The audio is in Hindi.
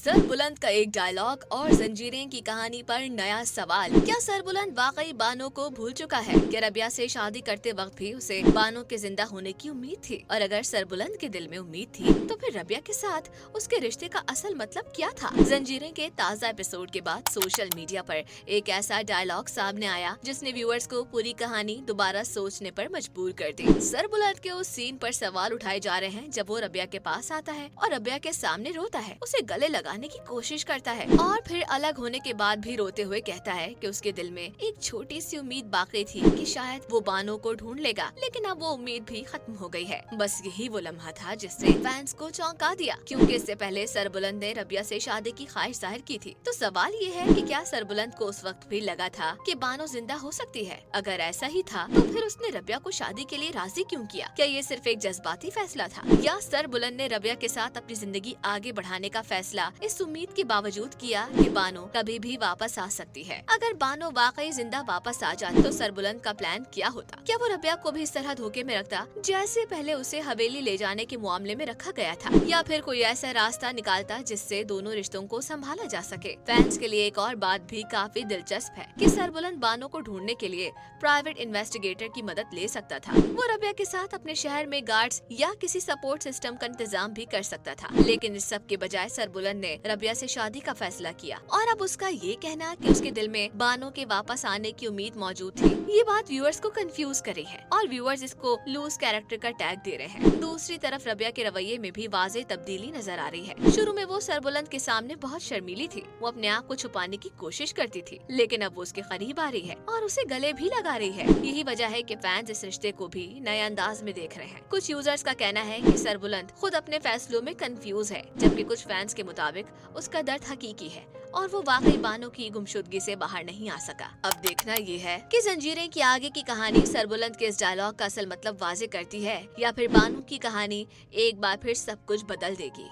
सरबुलंद का एक डायलॉग और जंजीरें की कहानी पर नया सवाल। क्या सरबुलंद वाकई बानो को भूल चुका है? क्या रबिया से शादी करते वक्त भी उसे बानो के जिंदा होने की उम्मीद थी? और अगर सरबुलंद के दिल में उम्मीद थी तो फिर रबिया के साथ उसके रिश्ते का असल मतलब क्या था? जंजीरें के ताज़ा एपिसोड के बाद सोशल मीडिया पर एक ऐसा डायलॉग सामने आया जिसने व्यूअर्स को पूरी कहानी दोबारा सोचने पर मजबूर कर दी। सरबुलंद के उस सीन पर सवाल उठाए जा रहे हैं जब वो रबिया के पास आता है और रबिया के सामने रोता है, उसे गले लगाने की कोशिश करता है और फिर अलग होने के बाद भी रोते हुए कहता है कि उसके दिल में एक छोटी सी उम्मीद बाकी थी कि शायद वो बानो को ढूंढ लेगा, लेकिन अब वो उम्मीद भी खत्म हो गई है। बस यही वो लम्हा था जिसने फैंस को चौंका दिया, क्योंकि इससे पहले सरबुलंद ने रबिया से शादी की ख्वाहिश जाहिर की थी। तो सवाल ये है कि क्या सरबुलंद को उस वक्त भी लगा था कि बानो जिंदा हो सकती है? अगर ऐसा ही था तो फिर उसने रबिया को शादी के लिए राजी क्यों किया? क्या ये सिर्फ एक जज्बाती फैसला था, या सरबुलंद ने रबिया के साथ अपनी जिंदगी आगे बढ़ाने का फैसला इस उम्मीद के बावजूद किया कि बानो कभी भी वापस आ सकती है? अगर बानो वाकई जिंदा वापस आ जाती तो सरबुलंद का प्लान क्या होता? क्या वो रबिया को भी इस तरह धोखे में रखता जैसे पहले उसे हवेली ले जाने के मामले में रखा गया था, या फिर कोई ऐसा रास्ता निकालता जिससे दोनों रिश्तों को संभाला जा सके? फैंस के लिए एक और बात भी काफी दिलचस्प है कि सरबुलंद बानो को ढूंढने के लिए प्राइवेट इन्वेस्टिगेटर की मदद ले सकता था। वो रबिया के साथ अपने शहर में गार्ड्स या किसी सपोर्ट सिस्टम का इंतजाम भी कर सकता था, लेकिन इस सब के बजाय सरबुलंद ने रबिया से शादी का फैसला किया। और अब उसका ये कहना कि उसके दिल में बानो के वापस आने की उम्मीद मौजूद थी, ये बात व्यूअर्स को कंफ्यूज कर रही है और व्यूअर्स इसको लूज कैरेक्टर का टैग दे रहे हैं। दूसरी तरफ रबिया के रवैये में भी वाज़ेह तब्दीली नजर आ रही है। शुरू में वो सरबुलंद के सामने बहुत शर्मीली थी, वो अपने आप को छुपाने की कोशिश करती थी, लेकिन अब वो उसके करीब आ रही है और उसे गले भी लगा रही है। यही वजह है कि फैंस इस रिश्ते को भी नए अंदाज में देख रहे हैं। कुछ यूजर्स का कहना है कि सरबुलंद खुद अपने फैसलों में कंफ्यूज है, जबकि कुछ फैंस के मुताबिक उसका दर्द हकीकी है और वो वाकई बानो की गुमशुदगी से बाहर नहीं आ सका। अब देखना ये है कि जंजीरें की आगे की कहानी सरबुलंद के इस डायलॉग का असल मतलब वाज़ेह करती है, या फिर बानो की कहानी एक बार फिर सब कुछ बदल देगी।